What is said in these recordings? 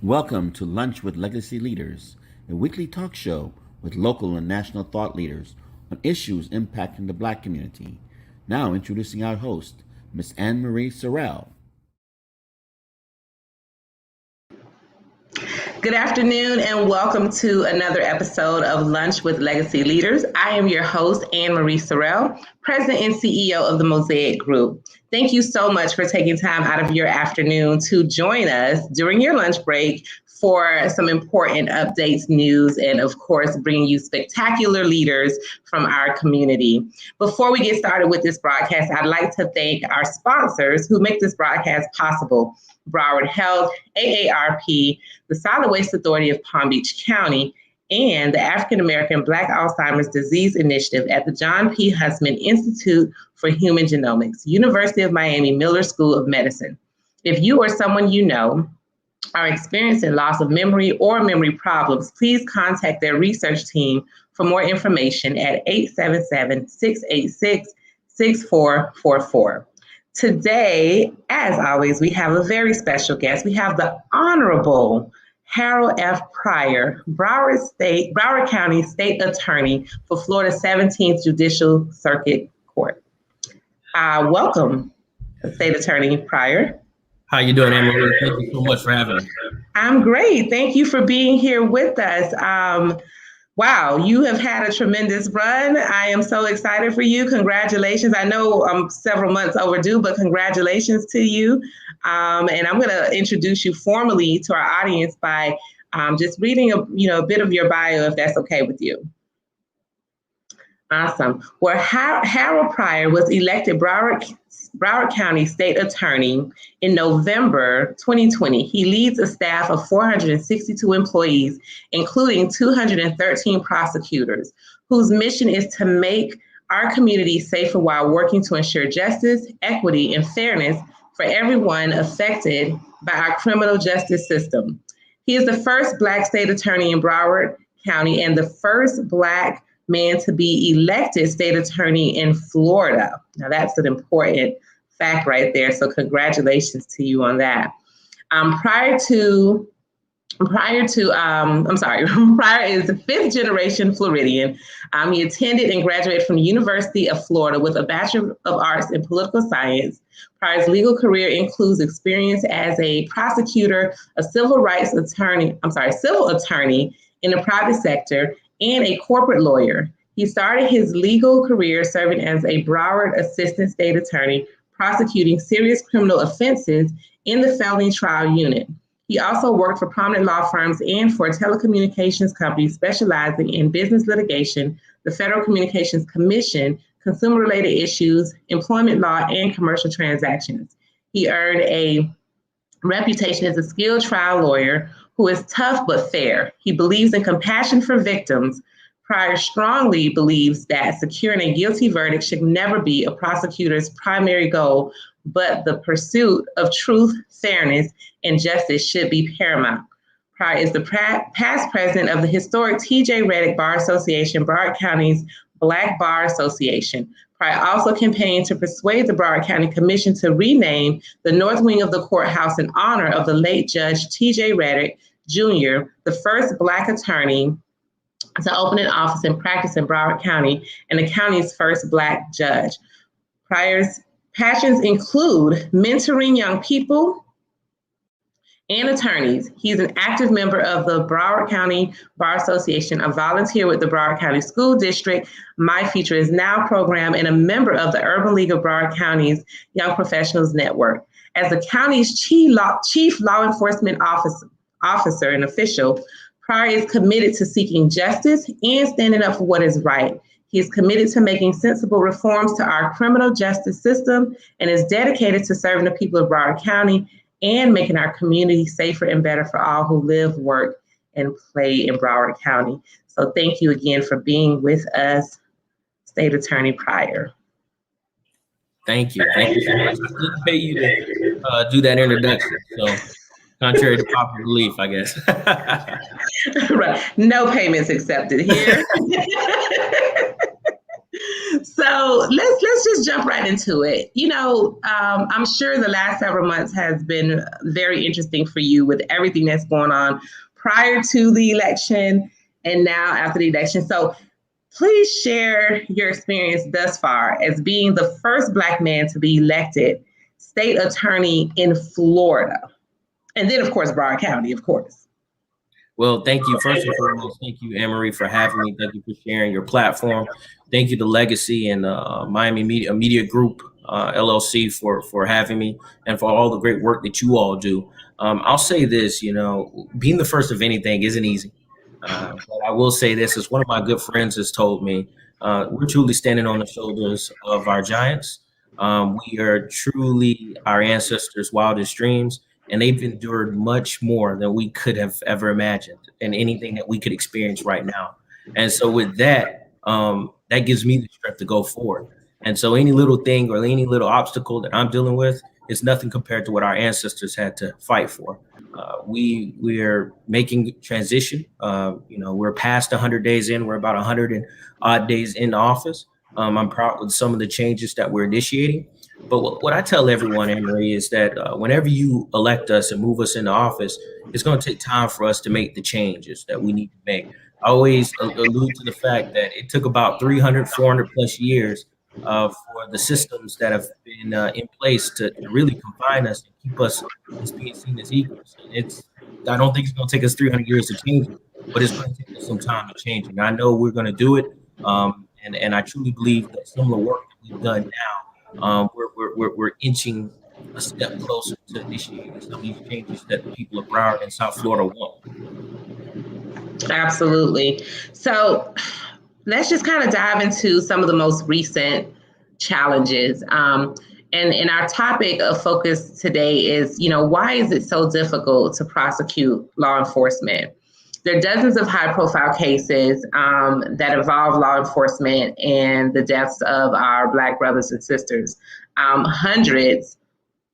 Welcome to Lunch with Legacy Leaders, a weekly talk show with local and national thought leaders on issues impacting the Black community. Now introducing our host, Miss Anne Marie Sorrell. Good afternoon and welcome to another episode of Lunch with Legacy Leaders. I am your host, Anne Marie Sorrell, President and CEO of the Mosaic Group. Thank you so much for taking time out of your afternoon to join us during your lunch break for some important updates, news, and of course, bringing you spectacular leaders from our community. Before we get started with this broadcast, I'd like to thank our sponsors who make this broadcast possible. Broward Health, AARP, the Solid Waste Authority of Palm Beach County, and the African American Black Alzheimer's Disease Initiative at the John P. Hussman Institute for Human Genomics, University of Miami Miller School of Medicine. If you or someone you know are experiencing loss of memory or memory problems, please contact their research team for more information at 877-686-6444. Today, as always, we have a very special guest. We have the Honorable Harold F. Pryor, Broward County State Attorney for Florida 17th Judicial Circuit Court. Welcome, State Attorney Pryor. How you doing, Emily? Thank you so much for having me. I'm great. Thank you for being here with us. Wow, you have had a tremendous run. I am so excited for you. Congratulations. I know I'm several months overdue, but congratulations to you. And I'm going to introduce you formally to our audience by just reading a bit of your bio, if that's okay with you. Awesome. Well, Harold Pryor was elected Broward County State Attorney in November 2020. He leads a staff of 462 employees, including 213 prosecutors, whose mission is to make our community safer while working to ensure justice, equity, and fairness for everyone affected by our criminal justice system. He is the first Black state attorney in Broward County and the first Black man to be elected state attorney in Florida. Now that's an important fact right there. So congratulations to you on that. Pryor is a fifth generation Floridian. He attended and graduated from the University of Florida with a Bachelor of Arts in Political Science. Pryor's legal career includes experience as a prosecutor, a civil attorney in the private sector, and a corporate lawyer. He started his legal career serving as a Broward Assistant State Attorney, prosecuting serious criminal offenses in the felony trial unit. He also worked for prominent law firms and for telecommunications companies specializing in business litigation, the Federal Communications Commission, consumer-related issues, employment law, and commercial transactions. He earned a reputation as a skilled trial lawyer who is tough but fair. He believes in compassion for victims. Pryor strongly believes that securing a guilty verdict should never be a prosecutor's primary goal, but the pursuit of truth, fairness, and justice should be paramount. Pryor is the past president of the historic T.J. Reddick Bar Association, Broward County's Black Bar Association. Pryor also campaigned to persuade the Broward County Commission to rename the north wing of the courthouse in honor of the late Judge T.J. Reddick Jr., the first Black attorney to open an office and practice in Broward County and the county's first Black judge. Pryor's passions include mentoring young people and attorneys. He's an active member of the Broward County Bar Association, a volunteer with the Broward County School District, My Future Is Now program, and a member of the Urban League of Broward County's Young Professionals Network. As the county's chief law enforcement officer and official, Pryor is committed to seeking justice and standing up for what is right. He is committed to making sensible reforms to our criminal justice system and is dedicated to serving the people of Broward County and making our community safer and better for all who live, work, and play in Broward County. So thank you again for being with us, State Attorney Pryor. Thank you. Thank you so much. I didn't pay you to do that introduction. So contrary to popular belief, I guess. Right. No payments accepted here. So let's just jump right into it. I'm sure the last several months has been very interesting for you with everything that's going on prior to the election and now after the election. So please share your experience thus far as being the first Black man to be elected state attorney in Florida. And then, of course, Broward County, of course. Well, thank you. First and foremost, thank you, Anne-Marie, for having me. Thank you for sharing your platform. Thank you to Legacy and Miami Media Group, LLC, for having me and for all the great work that you all do. I'll say this, being the first of anything isn't easy. But I will say this, as one of my good friends has told me, we're truly standing on the shoulders of our giants. We are truly our ancestors' wildest dreams. And they've endured much more than we could have ever imagined and anything that we could experience right now. And so with that, that gives me the strength to go forward. And so any little thing or any little obstacle that I'm dealing with is nothing compared to what our ancestors had to fight for. We are making transition. We're past 100 days in. We're about 100 and odd days in office. I'm proud with some of the changes that we're initiating. But what I tell everyone, Anne-Marie, is that whenever you elect us and move us into office, it's going to take time for us to make the changes that we need to make. I always allude to the fact that it took about 300, 400 plus years for the systems that have been in place to really confine us and keep us as being seen as equals. I don't think it's going to take us 300 years to change it, but it's going to take us some time to change it. And I know we're going to do it. And I truly believe that some of the work that we've done now, we're inching a step closer to initiating some of these changes that the people of Broward and South Florida want. Absolutely. So let's just kind of dive into some of the most recent challenges. And our topic of focus today is, why is it so difficult to prosecute law enforcement? There are dozens of high-profile cases that involve law enforcement and the deaths of our Black brothers and sisters. Hundreds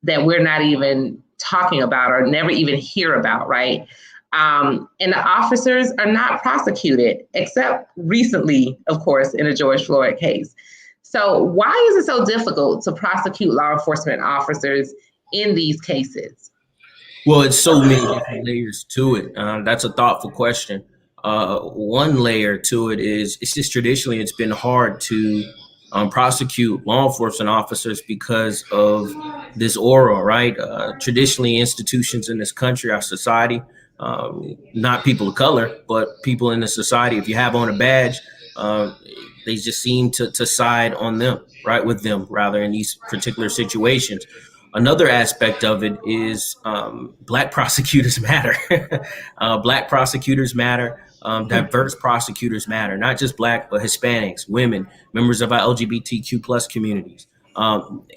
that we're not even talking about or never even hear about, right? And the officers are not prosecuted, except recently, of course, in the George Floyd case. So why is it so difficult to prosecute law enforcement officers in these cases? Well, it's so many different layers to it. That's a thoughtful question. One layer to it is it's just traditionally it's been hard to prosecute law enforcement officers because of this aura, right? Traditionally, institutions in this country, our society, not people of color, but people in the society, if you have on a badge, they just seem to side on them, right, with them rather in these particular situations. Another aspect of it is Black prosecutors matter. Black prosecutors matter. Diverse prosecutors matter, not just Black, but Hispanics, women, members of our LGBTQ plus communities,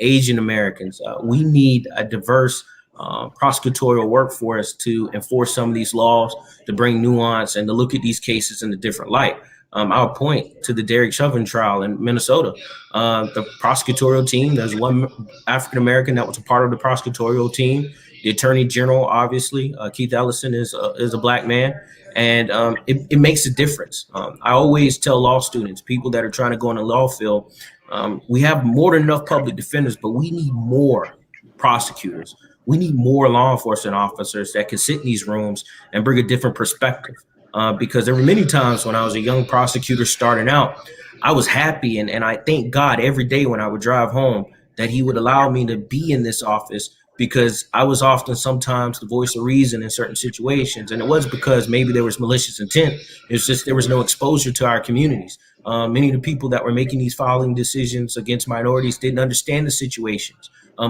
Asian Americans. We need a diverse prosecutorial workforce to enforce some of these laws, to bring nuance and to look at these cases in a different light. I'll point to the Derek Chauvin trial in Minnesota. The prosecutorial team, there's one African-American that was a part of the prosecutorial team. The Attorney General, obviously, Keith Ellison is a Black man. And it makes a difference. I always tell law students, people that are trying to go in the law field, we have more than enough public defenders, but we need more prosecutors. We need more law enforcement officers that can sit in these rooms and bring a different perspective. Because there were many times when I was a young prosecutor starting out, I was happy and I thank God every day when I would drive home that he would allow me to be in this office, because I was often sometimes the voice of reason in certain situations. And it was because maybe there was malicious intent. It's just there was no exposure to our communities. Many of the people that were making these filing decisions against minorities didn't understand the situations,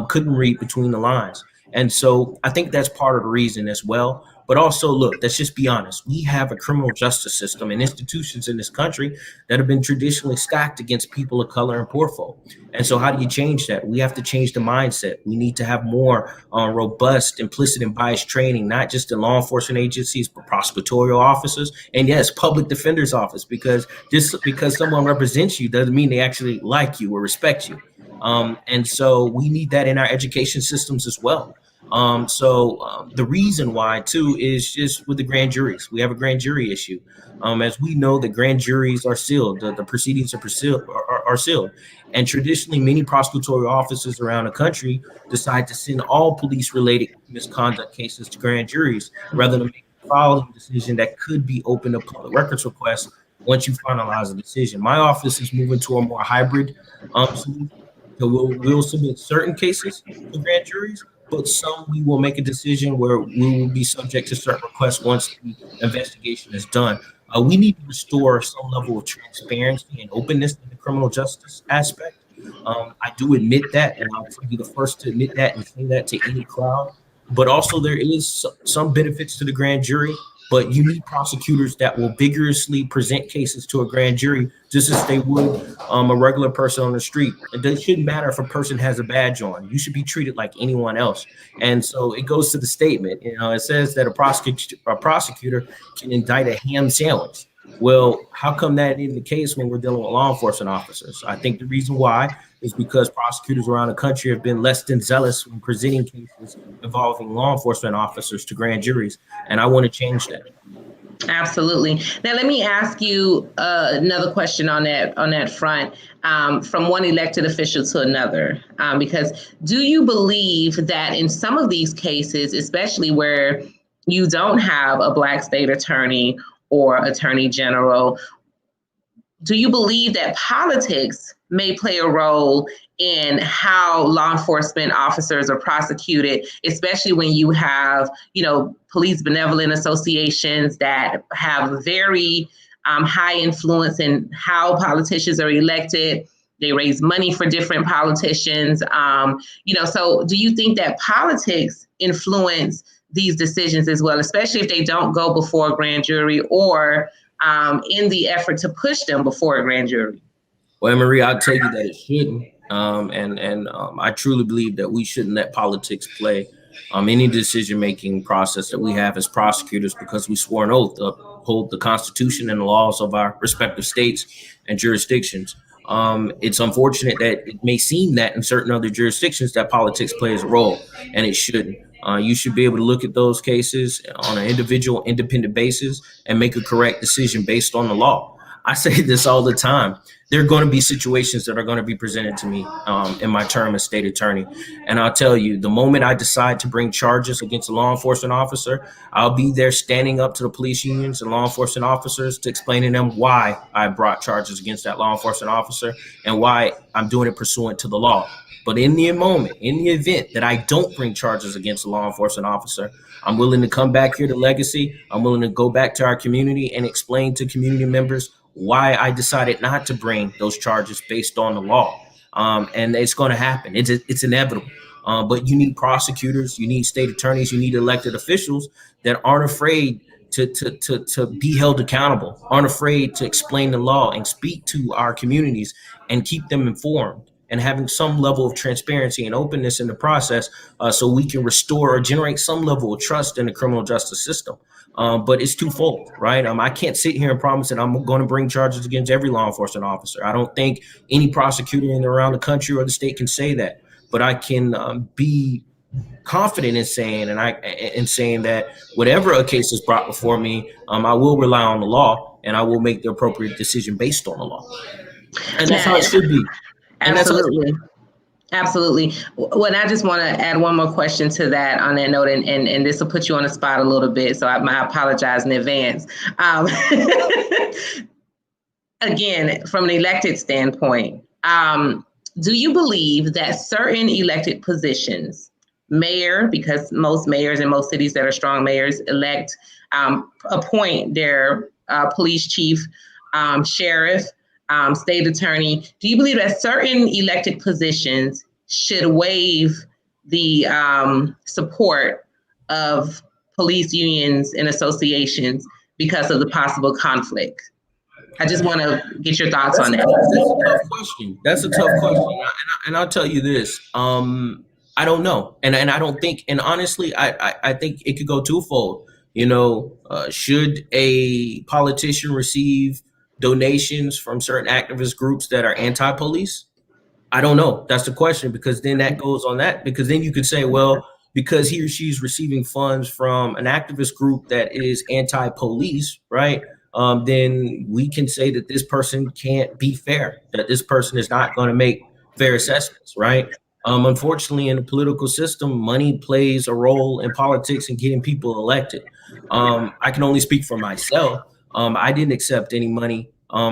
couldn't read between the lines. And so I think that's part of the reason as well. But also, look, let's just be honest. We have a criminal justice system and institutions in this country that have been traditionally stacked against people of color and poor folk. And so how do you change that? We have to change the mindset. We need to have more robust, implicit and biased training, not just in law enforcement agencies, but prosecutorial officers. And yes, public defender's office, because just because someone represents you doesn't mean they actually like you or respect you. And so we need that in our education systems as well. The reason why too is just with the grand juries. We have a grand jury issue. As we know, the grand juries are sealed. The proceedings are sealed. And traditionally, many prosecutorial offices around the country decide to send all police-related misconduct cases to grand juries rather than make a filing decision that could be open to public records requests once you finalize a decision. My office is moving to a more hybrid solution. So we'll submit certain cases to grand juries, but some we will make a decision where we will be subject to certain requests once the investigation is done. We need to restore some level of transparency and openness in the criminal justice aspect. I do admit that, and I'll be the first to admit that and say that to any crowd. But also, there is some benefits to the grand jury. But you need prosecutors that will vigorously present cases to a grand jury just as they would a regular person on the street. It shouldn't matter if a person has a badge on. You should be treated like anyone else. And so it goes to the statement. It says that a prosecutor can indict a ham sandwich. Well, how come that isn't the case when we're dealing with law enforcement officers? I think the reason why is because prosecutors around the country have been less than zealous when presenting cases involving law enforcement officers to grand juries, and I want to change that. Absolutely. Now, let me ask you another question on that front, from one elected official to another, because do you believe that in some of these cases, especially where you don't have a Black state attorney or attorney general, do you believe that politics may play a role in how law enforcement officers are prosecuted, especially when you have, police benevolent associations that have very high influence in how politicians are elected? They raise money for different politicians. So do you think that politics influence these decisions as well, especially if they don't go before a grand jury or in the effort to push them before a grand jury? Well, Marie, I'll tell you that it shouldn't. I truly believe that we shouldn't let politics play any decision-making process that we have as prosecutors, because we swore an oath to uphold the Constitution and the laws of our respective states and jurisdictions. It's unfortunate that it may seem that in certain other jurisdictions that politics plays a role, and it shouldn't. You should be able to look at those cases on an individual, independent basis and make a correct decision based on the law. I say this all the time. There are going to be situations that are going to be presented to me in my term as state attorney. And I'll tell you, the moment I decide to bring charges against a law enforcement officer, I'll be there standing up to the police unions and law enforcement officers to explain to them why I brought charges against that law enforcement officer and why I'm doing it pursuant to the law. But in the event that I don't bring charges against a law enforcement officer, I'm willing to come back here to Legacy. I'm willing to go back to our community and explain to community members why I decided not to bring those charges based on the law. And it's going to happen. It's inevitable. But you need prosecutors, you need state attorneys, you need elected officials that aren't afraid to be held accountable, aren't afraid to explain the law and speak to our communities and keep them informed, and having some level of transparency and openness in the process, so we can restore or generate some level of trust in the criminal justice system. But it's twofold, right? I can't sit here and promise that I'm going to bring charges against every law enforcement officer. I don't think any prosecutor in around the country or the state can say that. But I can be confident in saying that whatever a case is brought before me, I will rely on the law and I will make the appropriate decision based on the law. And that's how it should be. Absolutely. Absolutely. Well, I just want to add one more question to that on that note, and this will put you on the spot a little bit, so I apologize in advance. Again, from an elected standpoint, do you believe that certain elected positions, mayor, because most mayors in most cities that are strong mayors appoint their police chief, sheriff, state attorney, do you believe that certain elected positions should waive the support of police unions and associations because of the possible conflict? I just want to get your thoughts on that. That's a tough question. And I'll tell you this. I don't know. And I don't think, and honestly, I think it could go twofold. Should a politician receive donations from certain activist groups that are anti-police? I don't know. That's the question, because then that goes on that, because then you could say, well, because he or she's receiving funds from an activist group that is anti-police, right? Then we can say that this person can't be fair, that this person is not going to make fair assessments, right? Unfortunately, in the political system, money plays a role in politics and getting people elected. I can only speak for myself. I didn't accept any money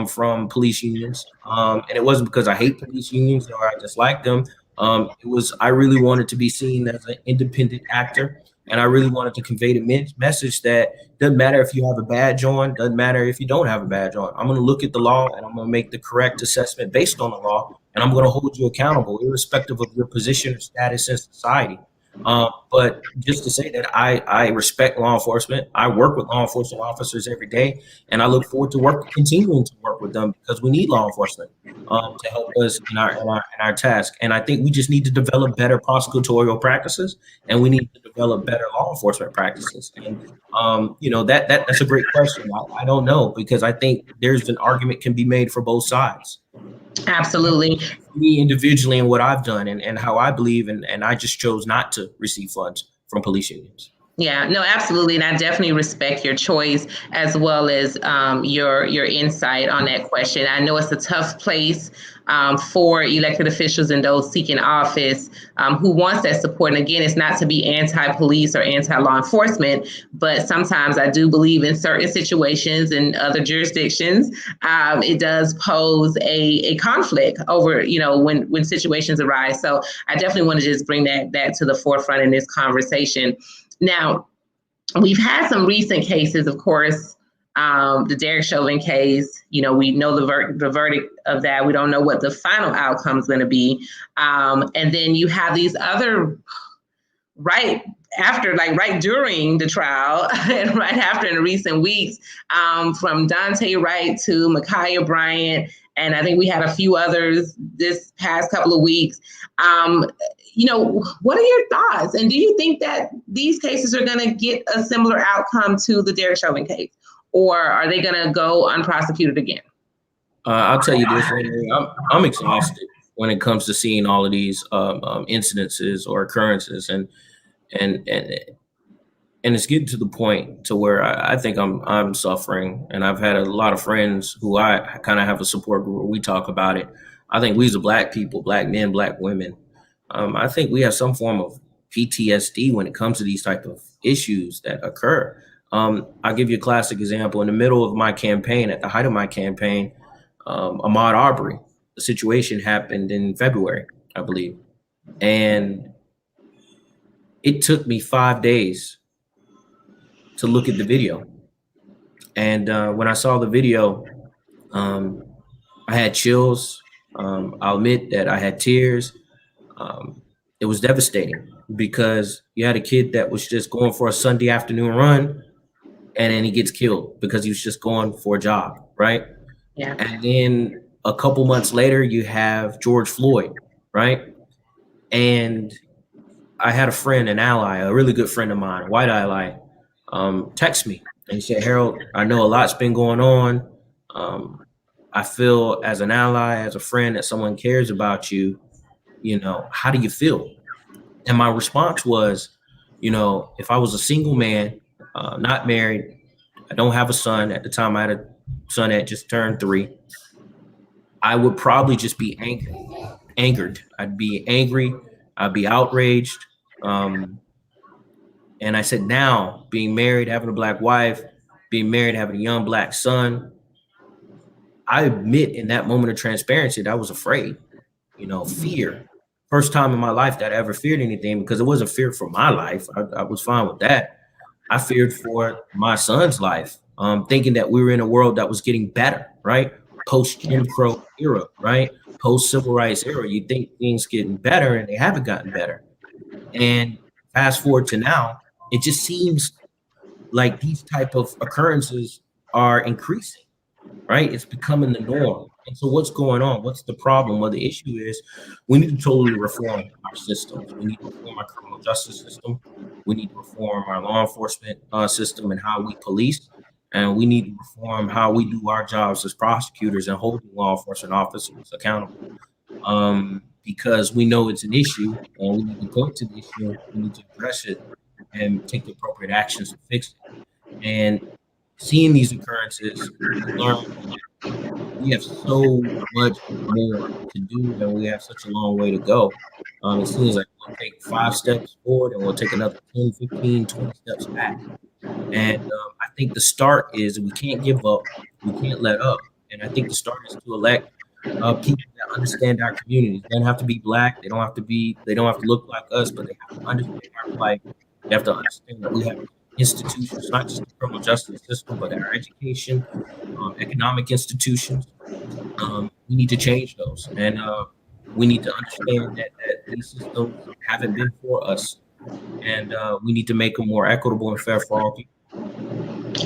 from police unions, and it wasn't because I hate police unions or I dislike them. It was I really wanted to be seen as an independent actor, and I really wanted to convey the message that doesn't matter if you have a badge on, doesn't matter if you don't have a badge on. I'm going to look at the law and I'm going to make the correct assessment based on the law, and I'm going to hold you accountable, irrespective of your position or status in society. But just to say that I respect law enforcement, I work with law enforcement officers every day, and I look forward to continuing to work with them because we need law enforcement to help us in our task. And I think we just need to develop better prosecutorial practices, and we need to develop better law enforcement practices. And that's a great question. I don't know, because I think there's an argument can be made for both sides. Absolutely. Me individually and what I've done and how I believe, and I just chose not to receive funds from police unions. Yeah, no, absolutely. And I definitely respect your choice as well as your insight on that question. I know it's a tough place for elected officials and those seeking office who wants that support. And again, it's not to be anti-police or anti-law enforcement, but sometimes I do believe in certain situations and other jurisdictions, it does pose a conflict over, when situations arise. So I definitely want to just bring that to the forefront in this conversation. Now, we've had some recent cases, of course, the Derek Chauvin case. We know the verdict of that. We don't know what the final outcome is going to be. And then you have these other right during the trial and right after in the recent weeks, from Dante Wright to Ma'Khia Bryant. And I think we had a few others this past couple of weeks. What are your thoughts? And do you think that these cases are going to get a similar outcome to the Derek Chauvin case, or are they going to go unprosecuted again? I'll tell you this, I'm exhausted when it comes to seeing all of these incidences or occurrences, and it's getting to the point to where I think I'm suffering, and I've had a lot of friends who I kind of have a support group where we talk about it. I think we as a Black people, Black men, Black women, I think we have some form of PTSD when it comes to these type of issues that occur. I'll give you a classic example. In the middle of my campaign, at the height of my campaign, Ahmaud Arbery, the situation happened in February, I believe. And it took me 5 days to look at the video. And when I saw the video, I had chills. I'll admit that I had tears. It was devastating because you had a kid that was just going for a Sunday afternoon run, and then he gets killed because he was just going for a job, right? Yeah. And then a couple months later, you have George Floyd, right? And I had a friend, an ally, a really good friend of mine, a white ally, text me and he said, "Harold, I know a lot's been going on. I feel as an ally, as a friend, that someone cares about you. How do you feel?" And my response was, if I was a single man, not married, I don't have a son. At the time, I had a son that just turned 3. I would probably just be angered. I'd be angry. I'd be outraged. And I said, now, being married, having a Black wife, being married, having a young Black son, I admit in that moment of transparency that I was afraid, fear. First time in my life that I ever feared anything, because it wasn't fear for my life. I was fine with that. I feared for my son's life, thinking that we were in a world that was getting better, right? Post Jim Crow era, right? Post Civil Rights era. You think things getting better, and they haven't gotten better. And fast forward to now, it just seems like these type of occurrences are increasing, right? It's becoming the norm. And so what's going on? What's the problem? Well, the issue is we need to totally reform our systems. We need to reform our criminal justice system. We need to reform our law enforcement system and how we police. And we need to reform how we do our jobs as prosecutors and holding law enforcement officers accountable. because we know it's an issue and we need to point to the issue, we need to address it and take the appropriate actions to fix it. And seeing these occurrences, we learn we have so much more to do and we have such a long way to go. It seems like we'll take 5 steps forward and we'll take another 10, 15, 20 steps back. And I think the start is we can't give up, we can't let up. And I think the start is to elect people that understand our communities. They don't have to be Black, they don't have to look like us, but they have to understand our plight. They have to understand that we have institutions, not just the criminal justice system, but our education, economic institutions. We need to change those, and we need to understand that these systems haven't been for us, and we need to make them more equitable and fair for all people.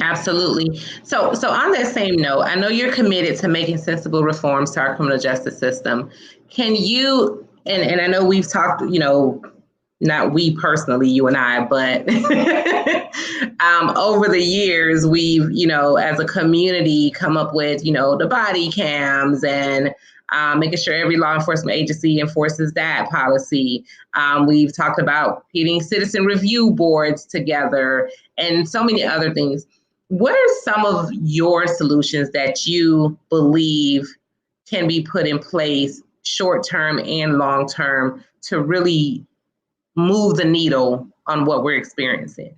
Absolutely. So on that same note, I know you're committed to making sensible reforms to our criminal justice system. Can you, and I know we've talked, not we personally, you and I, but over the years, we've, as a community come up with, the body cams and making sure every law enforcement agency enforces that policy. We've talked about getting citizen review boards together and so many other things. What are some of your solutions that you believe can be put in place short-term and long-term to really move the needle on what we're experiencing?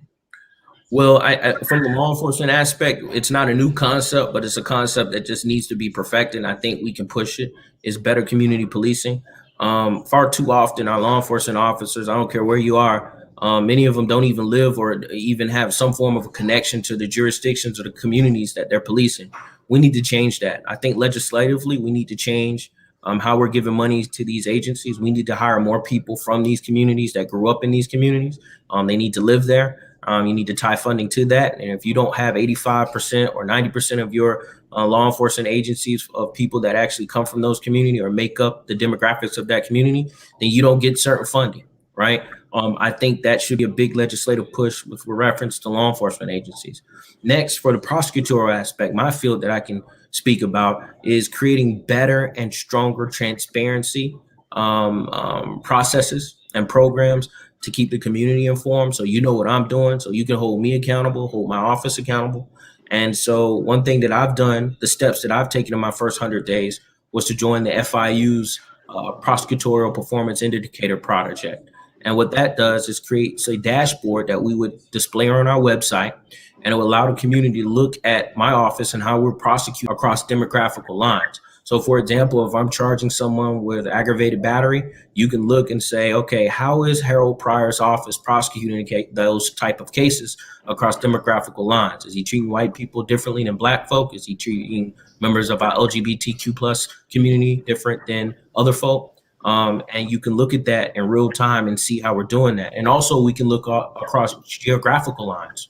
Well, I from the law enforcement aspect, it's not a new concept, but it's a concept that just needs to be perfected. And I think we can push it. Is better community policing. Far too often, our law enforcement officers, I don't care where you are, many of them don't even live or even have some form of a connection to the jurisdictions or the communities that they're policing. We need to change that. I think legislatively, we need to change how we're giving money to these agencies. We need to hire more people from these communities that grew up in these communities. They need to live there. You need to tie funding to that. And if you don't have 85% or 90% of your law enforcement agencies of people that actually come from those communities or make up the demographics of that community, then you don't get certain funding, right? I think that should be a big legislative push with reference to law enforcement agencies. Next, for the prosecutorial aspect, my field that I can speak about is creating better and stronger transparency processes and programs to keep the community informed. So you know what I'm doing, so you can hold me accountable, hold my office accountable. And so one thing that I've done, the steps that I've taken in my first 100 days was to join the FIU's prosecutorial performance indicator project. And what that does is creates a dashboard that we would display on our website, and it will allow the community to look at my office and how we're prosecuting across demographical lines. So for example, if I'm charging someone with aggravated battery, you can look and say, okay, how is Harold Pryor's office prosecuting those type of cases across demographical lines? Is he treating white people differently than Black folk? Is he treating members of our LGBTQ plus community different than other folk? And you can look at that in real time and see how we're doing that. And also we can look across geographical lines.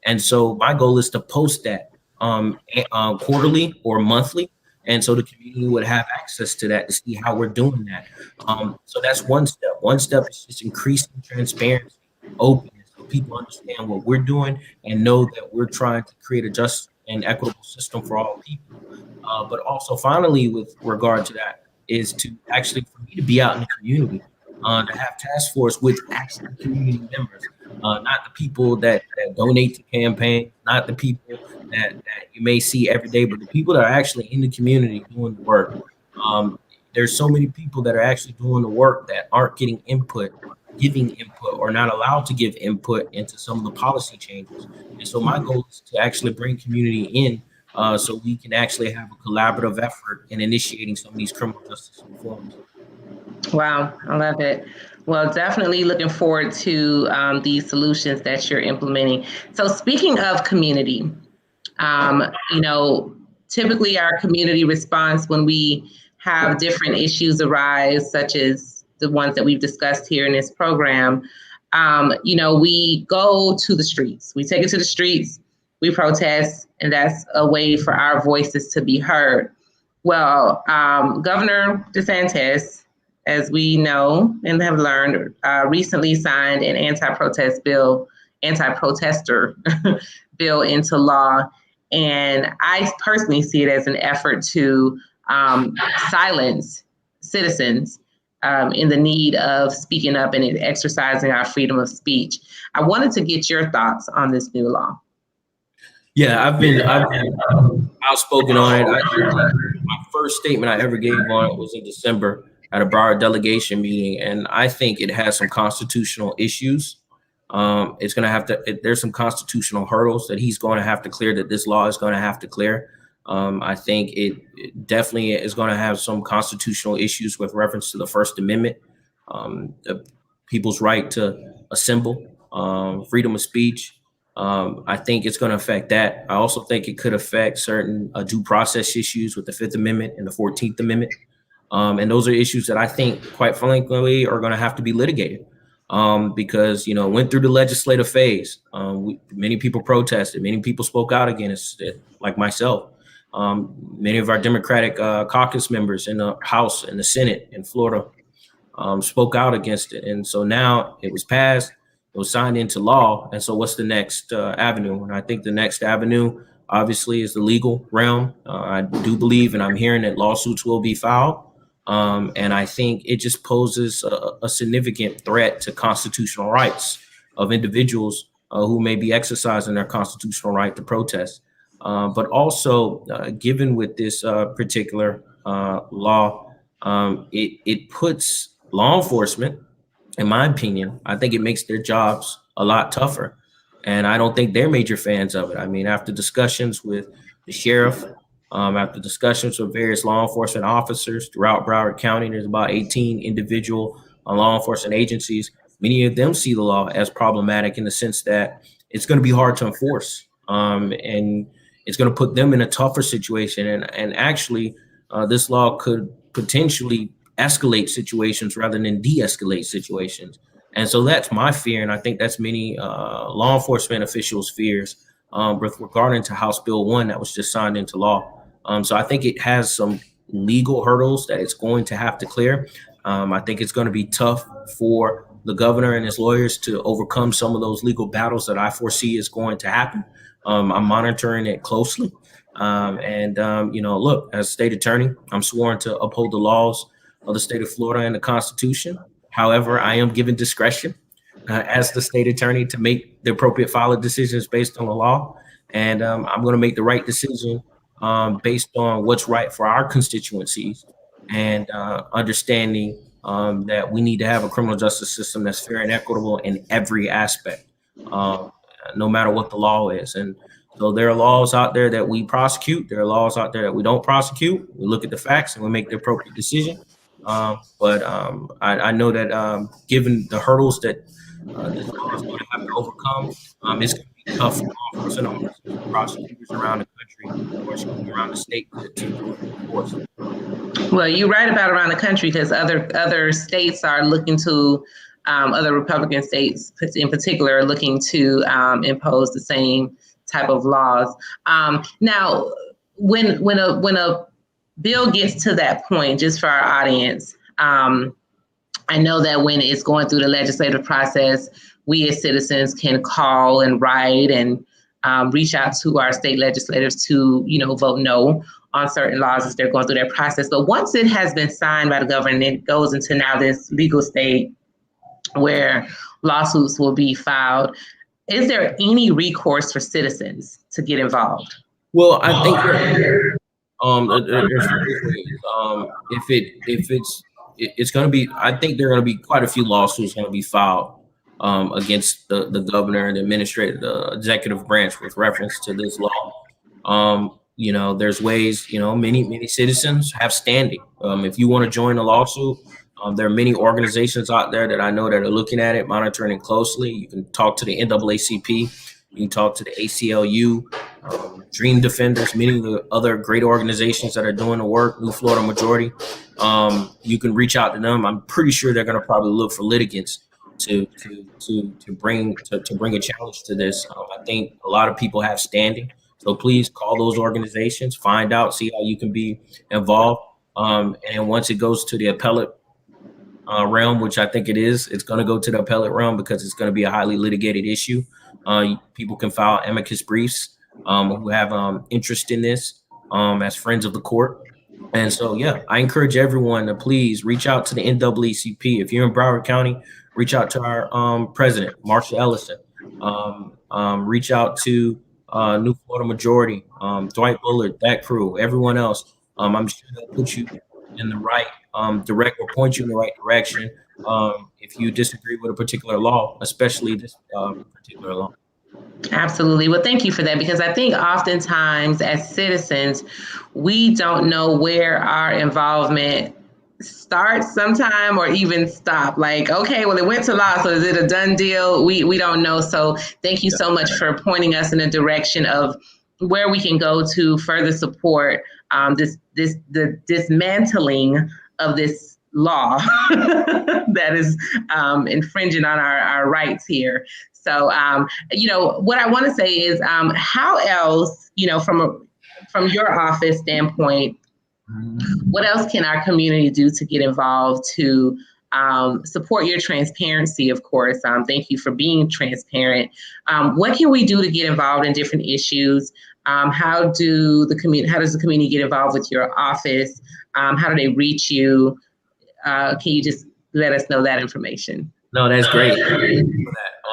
And so my goal is to post that quarterly or monthly. And so the community would have access to that to see how we're doing that. So that's one step. One step is just increasing transparency, openness, so people understand what we're doing and know that we're trying to create a just and equitable system for all people. But also finally, with regard to that, is to actually for me to be out in the community, to have task force with actual community members, not the people that donate to campaigns, not the people that you may see every day, but the people that are actually in the community doing the work. There's so many people that are actually doing the work that aren't giving input, or not allowed to give input into some of the policy changes. And so my goal is to actually bring community in so we can actually have a collaborative effort in initiating some of these criminal justice reforms. Wow, I love it. Well, definitely looking forward to these solutions that you're implementing. So speaking of community, typically our community response when we have different issues arise, such as the ones that we've discussed here in this program, we go to the streets. We take it to the streets, we protest, and that's a way for our voices to be heard. Well, Governor DeSantis, as we know and have learned, recently signed an anti-protester bill into law. And I personally see it as an effort to silence citizens in the need of speaking up and exercising our freedom of speech. I wanted to get your thoughts on this new law. Yeah, I've been outspoken on it. My first statement I ever gave on it was in December at a Broward delegation meeting, and I think it has some constitutional issues. It's going to have to. There's some constitutional hurdles that he's going to have to clear. That this law is going to have to clear. I think it definitely is going to have some constitutional issues with reference to the First Amendment, the people's right to assemble, freedom of speech. I think it's going to affect that. I also think it could affect certain due process issues with the Fifth Amendment and the 14th Amendment. And those are issues that I think, quite frankly, are going to have to be litigated because, it went through the legislative phase. Many people protested. Many people spoke out against it, like myself. Many of our Democratic caucus members in the House and the Senate in Florida spoke out against it. And so now it was passed. It was signed into law. And so what's the next avenue? And I think the next avenue, obviously, is the legal realm. I do believe, and I'm hearing that lawsuits will be filed. And I think it just poses a significant threat to constitutional rights of individuals who may be exercising their constitutional right to protest. But also, given with this particular law, it puts law enforcement, in my opinion, I think it makes their jobs a lot tougher. And I don't think they're major fans of it. I mean, after discussions with the sheriff, after discussions with various law enforcement officers throughout Broward County, there's about 18 individual law enforcement agencies. Many of them see the law as problematic in the sense that it's going to be hard to enforce. And it's going to put them in a tougher situation. And actually, this law could potentially escalate situations rather than de-escalate situations. And so that's my fear. And I think that's many law enforcement officials' fears with regarding to House Bill 1 that was just signed into law. So I think it has some legal hurdles that it's going to have to clear. I think it's going to be tough for the governor and his lawyers to overcome some of those legal battles that I foresee is going to happen. I'm monitoring it closely. Look, as state attorney, I'm sworn to uphold the laws of the state of Florida and the Constitution. However, I am given discretion as the state attorney to make the appropriate follow decisions based on the law. And I'm going to make the right decision based on what's right for our constituencies and understanding that we need to have a criminal justice system that's fair and equitable in every aspect, no matter what the law is. And so there are laws out there that we prosecute. There are laws out there that we don't prosecute. We look at the facts and we make the appropriate decision. But I know that given the hurdles that this law is going to have to overcome, it's going to be tough for law enforcement officers and prosecutors around the country, or around the state, to enforce. Well, you're right about around the country because other states are looking to, other Republican states in particular, are looking to impose the same type of laws. Now, when a bill gets to that point, just for our audience, I know that when it's going through the legislative process, we as citizens can call and write and reach out to our state legislators to, vote no on certain laws as they're going through their process. But once it has been signed by the government, it goes into now this legal state where lawsuits will be filed. Is there any recourse for citizens to get involved? Well, I think it's going to be, I think there are going to be quite a few lawsuits going to be filed against the governor and the executive branch with reference to this law. There's ways, many citizens have standing. If you want to join a lawsuit, there are many organizations out there that I know that are looking at it, monitoring it closely. You can talk to the NAACP, you can talk to the ACLU, Dream Defenders, many of the other great organizations that are doing the work, New Florida Majority. You can reach out to them. I'm pretty sure they're going to probably look for litigants to bring a challenge to this. I think a lot of people have standing. So please call those organizations, find out, see how you can be involved. And once it goes to the appellate realm, which I think it is, it's going to go to the appellate realm because it's going to be a highly litigated issue. People can file amicus briefs who have interest in this as friends of the court. And so, yeah, I encourage everyone to please reach out to the NAACP. If you're in Broward County, reach out to our president, Marsha Ellison. Reach out to New Florida Majority, Dwight Bullard, that crew, everyone else. I'm sure they'll put you in the right direct or point you in the right direction if you disagree with a particular law, especially this particular law. Absolutely. Well, thank you for that, because I think oftentimes as citizens, we don't know where our involvement starts sometime or even stop. Like, okay, well, it went to law, so is it a done deal? We don't know. So thank you so much for pointing us in a direction of where we can go to further support the dismantling of this law that is infringing on our rights here. So, what I want to say is, how else, from your office standpoint, what else can our community do to get involved to support your transparency, of course? Thank you for being transparent. What can we do to get involved in different issues? How does the community get involved with your office? How do they reach you? Can you just let us know that information? No, that's great.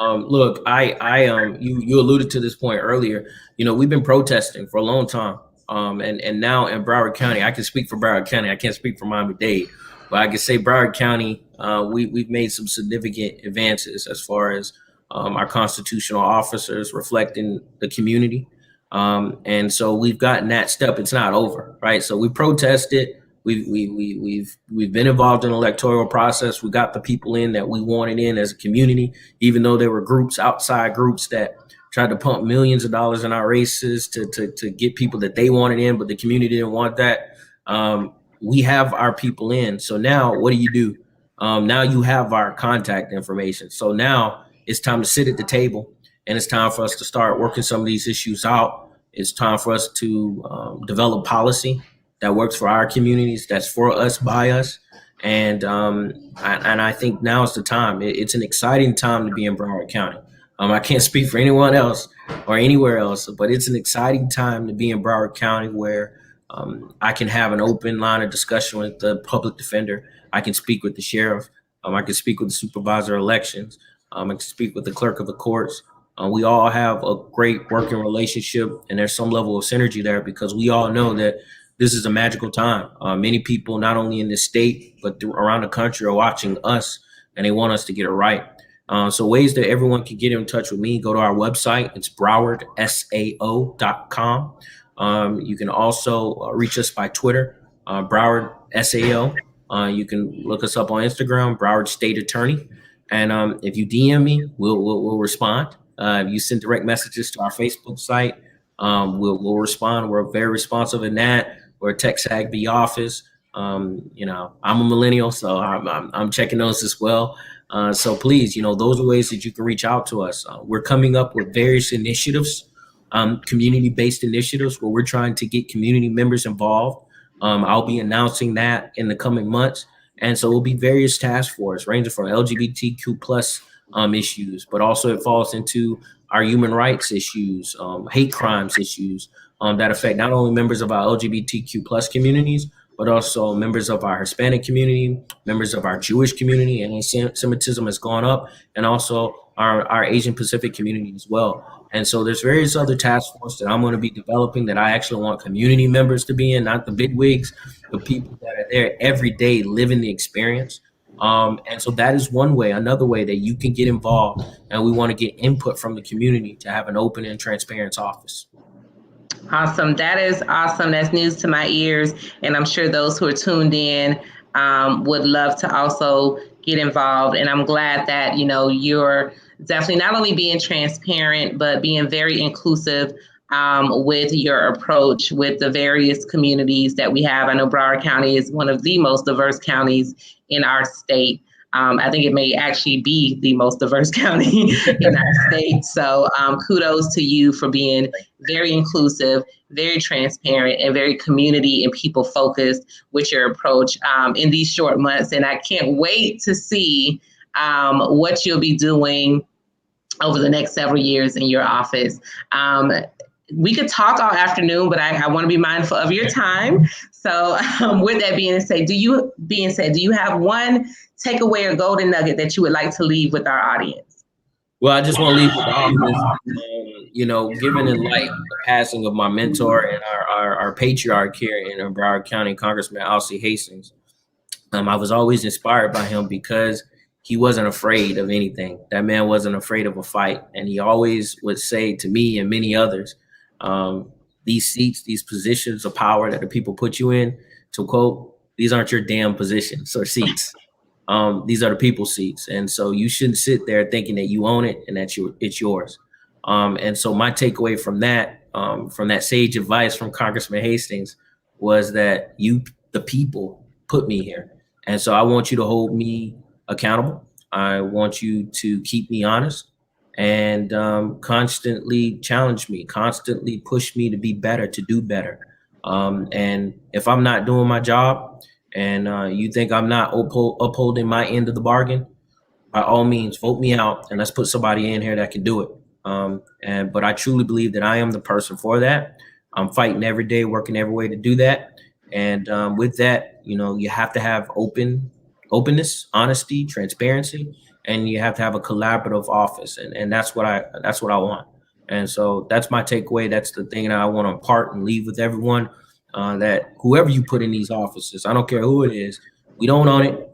Look, you alluded to this point earlier. We've been protesting for a long time. And now in Broward County, I can speak for Broward County. I can't speak for Miami-Dade, but I can say Broward County, we've made some significant advances as far as our constitutional officers reflecting the community. And so we've gotten that step. It's not over, right? So we protested. We've been involved in the electoral process. We got the people in that we wanted in as a community, even though there were outside groups that tried to pump millions of dollars in our races to get people that they wanted in, but the community didn't want that. We have our people in. So now what do? Now you have our contact information. So now it's time to sit at the table, and it's time for us to start working some of these issues out. It's time for us to develop policy that works for our communities, that's for us, by us. And I think now is the time. It's an exciting time to be in Broward County. I can't speak for anyone else or anywhere else, but it's an exciting time to be in Broward County where I can have an open line of discussion with the public defender. I can speak with the sheriff. I can speak with the supervisor of elections. I can speak with the clerk of the courts. We all have a great working relationship, and there's some level of synergy there because we all know that this is a magical time. Many people, not only in this state, but around the country are watching us, and they want us to get it right. So ways that everyone can get in touch with me, go to our website. It's browardsao.com. You can also reach us by Twitter, Broward SAO. You can look us up on Instagram, Broward State Attorney. And if you DM me, we'll respond. If you send direct messages to our Facebook site, we'll respond. We're very responsive in that. We're a tech savvy office. I'm a millennial, so I'm checking those as well. So please, those are ways that you can reach out to us. We're coming up with various initiatives, community-based initiatives where we're trying to get community members involved. I'll be announcing that in the coming months. And so it'll be various task force ranging from LGBTQ plus issues, but also it falls into our human rights issues, hate crimes issues that affect not only members of our LGBTQ plus communities, but also members of our Hispanic community, members of our Jewish community, and anti-Semitism has gone up, and also our Asian Pacific community as well. And so there's various other task force that I'm going to be developing that I actually want community members to be in, not the bigwigs, but people that are there every day living the experience. And so that is one way. Another way that you can get involved, and we want to get input from the community to have an open and transparent office. Awesome. That is awesome. That's news to my ears. And I'm sure those who are tuned in would love to also get involved. And I'm glad that, you're definitely not only being transparent, but being very inclusive with your approach with the various communities that we have. I know Broward County is one of the most diverse counties in our state. I think it may actually be the most diverse county in our state. So kudos to you for being very inclusive, very transparent, and very community and people focused with your approach in these short months. And I can't wait to see what you'll be doing over the next several years in your office. we could talk all afternoon, but I want to be mindful of your time. So with that being said, do you have one takeaway or golden nugget that you would like to leave with our audience? Well, I just want to leave with the office, given in light the passing of my mentor and our patriarch here in Broward County, Congressman Alcee Hastings. I was always inspired by him because he wasn't afraid of anything. That man wasn't afraid of a fight. And he always would say to me and many others, these seats, these positions of power that the people put you in, to quote, these aren't your damn positions or seats. These are the people's seats. And so you shouldn't sit there thinking that you own it and that it's yours. And so my takeaway from that sage advice from Congressman Hastings was that you, the people, put me here. And so I want you to hold me accountable. I want you to keep me honest and constantly challenge me, constantly push me to be better, to do better. And if I'm not doing my job and you think I'm not upholding my end of the bargain, by all means, vote me out and let's put somebody in here that can do it. But I truly believe that I am the person for that. I'm fighting every day, working every way to do that. And with that, you have to have openness, honesty, transparency, and you have to have a collaborative office. And that's what I want. And so that's my takeaway. That's the thing that I want to impart and leave with everyone, that whoever you put in these offices, I don't care who it is, we don't own it.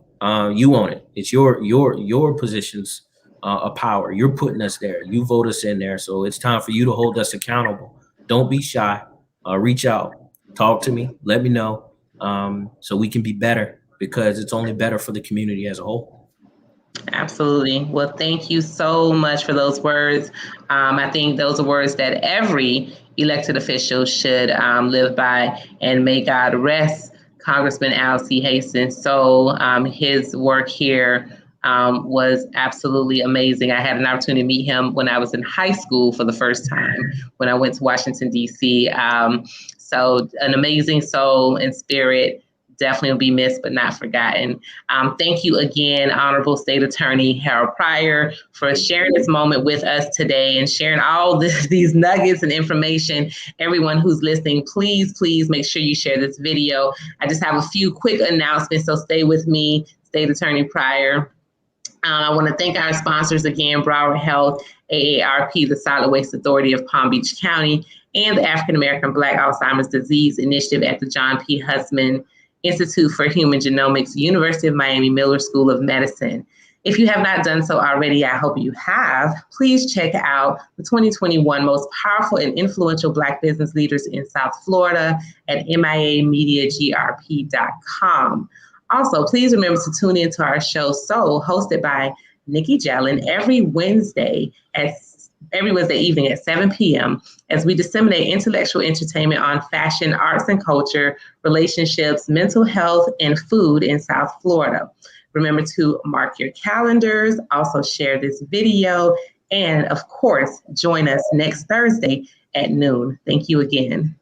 You own it. It's your positions of power. You're putting us there. You vote us in there. So it's time for you to hold us accountable. Don't be shy. Reach out. Talk to me. Let me know, so we can be better, because it's only better for the community as a whole. Absolutely. Well, thank you so much for those words. I think those are words that every elected official should live by, and may God rest Congressman Alcee Hastings. So his work here was absolutely amazing. I had an opportunity to meet him when I was in high school for the first time, when I went to Washington, D.C. So an amazing soul and spirit, definitely will be missed but not forgotten. Thank you again, Honorable State Attorney Harold Pryor, for sharing this moment with us today and sharing all these nuggets and information. Everyone who's listening, please make sure you share this video. I just have a few quick announcements, so stay with me, State Attorney Pryor. I want to thank our sponsors again, Broward Health, AARP, the Solid Waste Authority of Palm Beach County, and the African American Black Alzheimer's Disease Initiative at the John P. Hussman Institute for Human Genomics, University of Miami Miller School of Medicine. If you have not done so already, I hope you have. Please check out the 2021 Most Powerful and Influential Black Business Leaders in South Florida at miamediagrp.com. Also, please remember to tune into our show, So, hosted by Nikki Jellin, every Wednesday evening at 7 p.m. as we disseminate intellectual entertainment on fashion, arts and culture, relationships, mental health, and food in South Florida. Remember to mark your calendars, also share this video, and of course, join us next Thursday at noon. Thank you again.